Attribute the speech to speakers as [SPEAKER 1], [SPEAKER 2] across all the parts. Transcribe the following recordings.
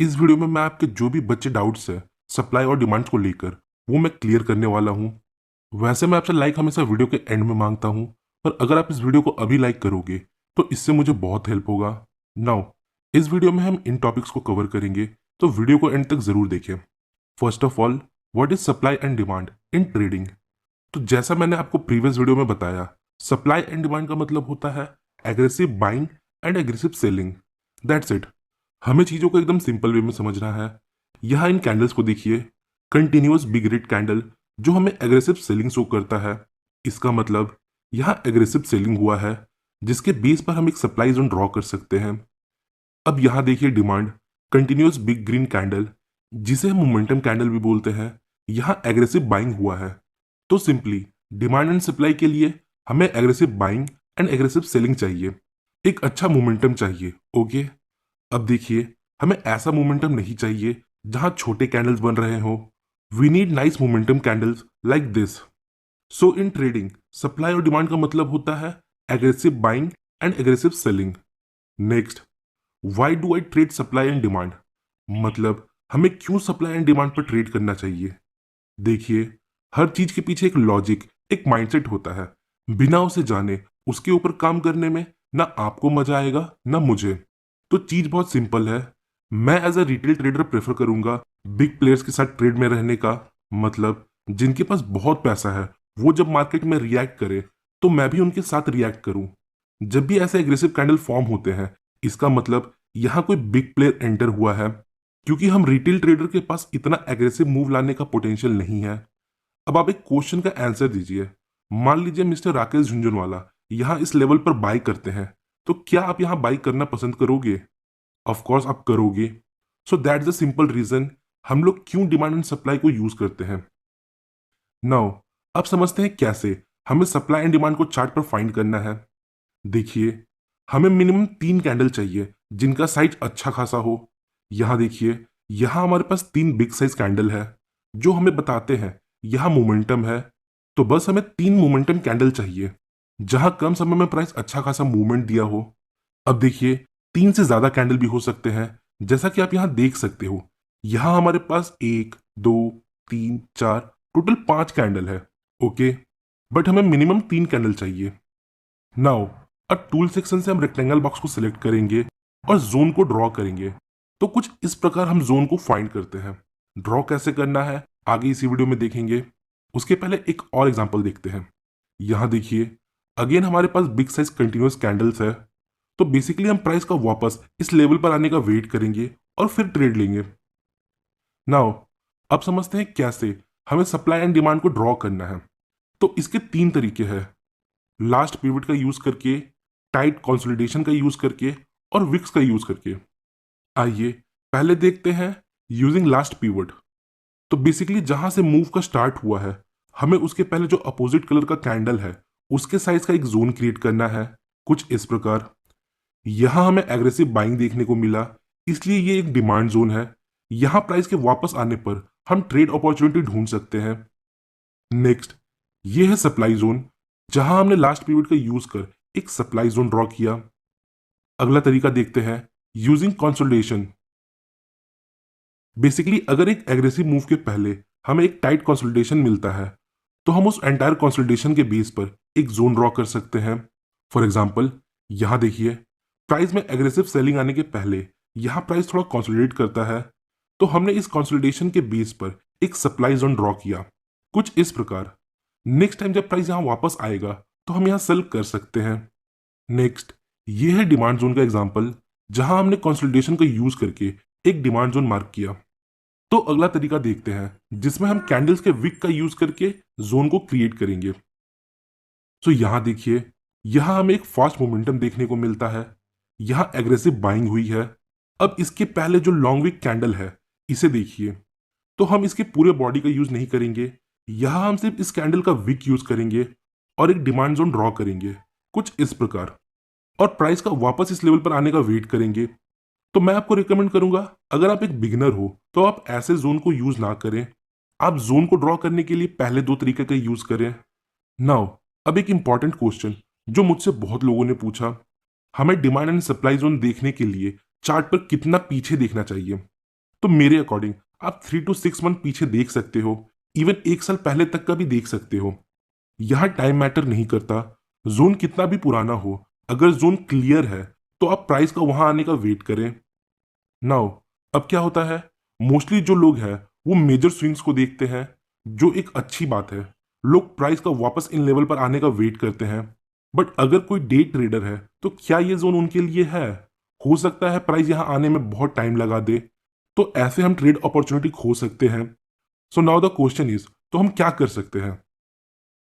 [SPEAKER 1] इस वीडियो में मैं आपके जो भी बच्चे डाउट्स है सप्लाई और डिमांड्स को लेकर वो मैं क्लियर करने वाला हूँ। वैसे मैं आपसे लाइक हमेशा वीडियो के एंड में मांगता हूँ, पर अगर आप इस वीडियो को अभी लाइक करोगे तो इससे मुझे बहुत हेल्प होगा। नाउ इस वीडियो में हम इन टॉपिक्स को कवर करेंगे, तो वीडियो को एंड तक जरूर देखें। First of all, what is supply and demand in trading. तो जैसा मैंने आपको प्रीवियस वीडियो में बताया, सप्लाई एंड डिमांड का मतलब होता है aggressive buying and aggressive selling. That's it. हमें चीजों को एकदम सिंपल वे में समझना है। यहाँ इन कैंडल्स को देखिए, कंटिन्यूअस बिग रेड कैंडल जो हमें एग्रेसिव सेलिंग शो करता है। इसका मतलब यहाँ एग्रेसिव सेलिंग हुआ है, जिसके बेस पर हम एक सप्लाई जोन ड्रॉ कर सकते हैं। अब यहाँ देखिए demand, continuous big green candle जिसे हम मोमेंटम कैंडल भी बोलते हैं, यहाँ एग्रेसिव बाइंग हुआ है। तो सिंपली डिमांड एंड सप्लाई के लिए हमें aggressive buying and aggressive selling चाहिए, एक अच्छा मोमेंटम चाहिए। ओके, अब देखिए, हमें ऐसा मोमेंटम नहीं चाहिए जहां छोटे कैंडल्स बन रहे हो। We need nice momentum candles like this. So in trading supply और डिमांड का मतलब होता है aggressive buying and aggressive selling. Next, why do I trade supply and demand, मतलब हमें क्यों सप्लाई एंड डिमांड पर ट्रेड करना चाहिए। देखिए, हर चीज के पीछे एक लॉजिक, एक माइंडसेट होता है। बिना उसे जाने उसके ऊपर काम करने में ना आपको मजा आएगा ना मुझे। तो चीज बहुत सिंपल है। मैं as a retail trader prefer करूंगा बिग प्लेयर्स के साथ ट्रेड में रहने का, मतलब जिनके पास बहुत पैसा है। वो जब मार्केट में रिएक्ट करे तो मैं भी उनके साथ रिएक्ट करूं। जब भी ऐसे एग्रेसिव कैंडल फॉर्म होते हैं, इसका मतलब यहाँ कोई बिग प्लेयर एंटर हुआ है, क्योंकि हम रिटेल ट्रेडर के पास इतना एग्रेसिव मूव लाने का पोटेंशियल नहीं है। अब आप एक क्वेश्चन का आंसर दीजिए। मान लीजिए मिस्टर राकेश झुंझुनवाला यहाँ इस लेवल पर बाई करते हैं, तो क्या आप यहाँ बाई करना पसंद करोगे? ऑफ कोर्स आप करोगे। So that's the simple reason हम लोग क्यों डिमांड एंड सप्लाई को यूज करते हैं। नाउ अब समझते हैं कैसे हमें सप्लाई एंड डिमांड को चार्ट पर फाइंड करना है। देखिए, हमें मिनिमम 3 कैंडल चाहिए जिनका साइज अच्छा खासा हो। यहाँ देखिए, यहाँ हमारे पास 3 बिग साइज कैंडल है जो हमें बताते हैं यहाँ मोमेंटम है। तो बस हमें 3 मोमेंटम कैंडल चाहिए जहां कम समय में प्राइस अच्छा खासा मूवमेंट दिया हो। अब देखिए, 3 से ज्यादा कैंडल भी हो सकते हैं, जैसा कि आप यहाँ देख सकते हो। यहाँ हमारे पास 1, 2, 3, 4 टोटल 5 कैंडल है। ओके, बट हमें मिनिमम 3 कैंडल चाहिए। नाउ अब टूल सेक्शन से हम रेक्टेंगल बॉक्स को सिलेक्ट करेंगे और जोन को ड्रॉ करेंगे। तो कुछ इस प्रकार हम जोन को फाइंड करते हैं। ड्रॉ कैसे करना है आगे इसी वीडियो में देखेंगे। उसके पहले एक और एग्जांपल देखते हैं। यहाँ देखिए, अगेन हमारे पास बिग साइज कंटिन्यूअस कैंडल्स है। तो बेसिकली हम प्राइस का वापस इस लेवल पर आने का वेट करेंगे और फिर ट्रेड लेंगे। नाउ अब समझते हैं कैसे हमें सप्लाई एंड डिमांड को ड्रॉ करना है। तो इसके 3 तरीके हैं, लास्ट पिवट का यूज करके, टाइट कंसोलिडेशन का यूज करके और विक्स का यूज करके। आइए पहले देखते हैं यूजिंग लास्ट पिवट। तो बेसिकली जहां से मूव का स्टार्ट हुआ है, हमें उसके पहले जो अपोजिट कलर का कैंडल है उसके साइज का एक जोन क्रिएट करना है, कुछ इस प्रकार। यहां हमें एग्रेसिव बाइंग देखने को मिला, इसलिए ये एक डिमांड जोन है। यहां प्राइस के वापस आने पर हम ट्रेड अपॉर्चुनिटी ढूंढ सकते हैं। नेक्स्ट, ये है सप्लाई जोन, जहां हमने लास्ट पीरियड का यूज कर एक सप्लाई जोन ड्रॉ किया। अगला तरीका देखते हैं यूजिंग कंसोलिडेशन। बेसिकली अगर एक एग्रेसिव मूव के पहले हमें एक टाइट कंसोलिडेशन मिलता है, तो हम उस एंटायर कंसोलिडेशन के बेस पर एक जोन ड्रॉ कर सकते हैं। फॉर एग्जाम्पल, यहां देखिए, प्राइस में एग्रेसिव सेलिंग आने के पहले यहां प्राइस थोड़ा कंसोलिडेट करता है, तो हमने इस कंसोलिडेशन के बेस पर एक सप्लाई जोन ड्रॉ किया, कुछ इस प्रकार। नेक्स्ट टाइम जब प्राइस यहां वापस आएगा तो हम यहां सेल कर सकते हैं। नेक्स्ट, ये है डिमांड जोन का एग्जांपल, जहां हमने कंसोलिडेशन का यूज करके एक डिमांड जोन मार्क किया। तो अगला तरीका देखते हैं जिसमें हम कैंडल्स के विक का यूज करके जोन को क्रिएट करेंगे। तो यहां देखिए, यहां हमें एक फास्ट मोमेंटम देखने को मिलता है। यहां एग्रेसिव बाइंग हुई है। अब इसके पहले जो लॉन्ग विक कैंडल है, इसे देखिए। तो हम इसके पूरे बॉडी का यूज नहीं करेंगे, यहां हम सिर्फ इस कैंडल का विक यूज करेंगे और एक डिमांड जोन ड्रॉ करेंगे, कुछ इस प्रकार। और प्राइस का वापस इस लेवल पर आने का वेट करेंगे। तो मैं आपको रिकमेंड करूंगा, अगर आप एक बिगिनर हो तो आप ऐसे जोन को यूज ना करें। आप जोन को ड्रॉ करने के लिए पहले 2 तरीके का यूज करें। नाउ अब एक इंपॉर्टेंट क्वेश्चन जो मुझसे बहुत लोगों ने पूछा, हमें डिमांड एंड सप्लाई जोन देखने के लिए चार्ट पर कितना पीछे देखना चाहिए। तो मेरे अकॉर्डिंग आप 3 to 6 मंथ पीछे देख सकते हो, इवन 1 साल पहले तक का भी देख सकते हो। यहाँ टाइम मैटर नहीं करता, जोन कितना भी पुराना हो, अगर जोन क्लियर है तो आप प्राइस का वहां आने का वेट करें। नाउ अब क्या होता है, मोस्टली जो लोग हैं वो मेजर स्विंग्स को देखते हैं, जो एक अच्छी बात है। लोग प्राइस का वापस इन लेवल पर आने का वेट करते हैं। बट अगर कोई डे ट्रेडर है तो क्या ये जोन उनके लिए है? हो सकता है प्राइस यहाँ आने में बहुत टाइम लगा दे, तो ऐसे हम ट्रेड अपॉर्चुनिटी खो सकते हैं। So now the question is, तो हम क्या कर सकते हैं?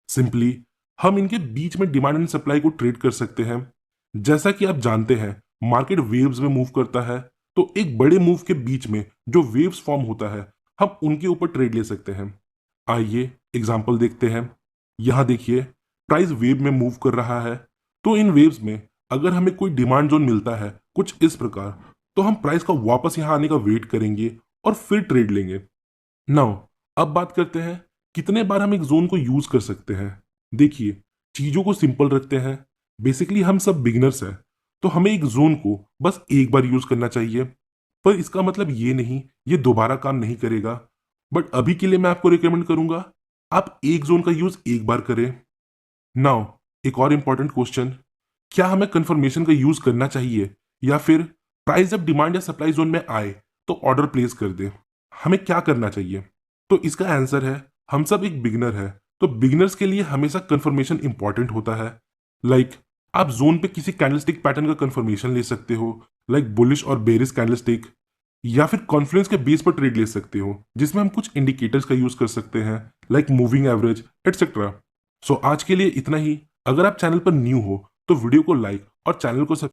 [SPEAKER 1] सिंपली हम इनके बीच में डिमांड एंड सप्लाई को ट्रेड कर सकते हैं। जैसा कि आप जानते हैं मार्केट वेव्स में मूव करता है, तो एक बड़े मूव के बीच में जो वेव्स फॉर्म होता है हम उनके ऊपर ट्रेड ले सकते हैं। आइए एग्जांपल देखते हैं। यहां देखिए प्राइस वेव में मूव कर रहा है, तो इन वेव्स में अगर हमें कोई डिमांड जोन मिलता है कुछ इस प्रकार, तो हम प्राइस का वापस यहां आने का वेट करेंगे और फिर ट्रेड लेंगे। नाउ अब बात करते हैं कितने बार हम एक जोन को यूज कर सकते हैं। देखिए चीजों को सिंपल रखते हैं, बेसिकली हम सब बिगिनर्स हैं, तो हमें एक जोन को बस एक बार यूज करना चाहिए। पर इसका मतलब ये नहीं ये दोबारा काम नहीं करेगा। बट अभी के लिए मैं आपको रिकमेंड करूंगा आप एक जोन का यूज एक बार करें। नाउ एक और इंपॉर्टेंट क्वेश्चन, क्या हमें कंफर्मेशन का यूज करना चाहिए या फिर प्राइस जब डिमांड या सप्लाई जोन में आए तो ऑर्डर प्लेस कर दे? हमें क्या करना चाहिए? तो इसका आंसर है हम सब एक बिगिनर है, तो बिगिनर्स के लिए हमेशा कंफर्मेशन इंपॉर्टेंट होता है। लाइक आप जोन पे किसी कैंडलस्टिक पैटर्न का कंफर्मेशन ले सकते हो, लाइक बुलिश और बेरिश कैंडलस्टिक, या फिर कॉन्फ्लुएंस के बेस पर ट्रेड ले सकते हो जिसमें हम कुछ इंडिकेटर्स का यूज कर सकते हैं लाइक मूविंग एवरेज एटसेट्रा। सो आज के लिए इतना ही। अगर आप चैनल पर न्यू हो तो वीडियो को लाइक और चैनल को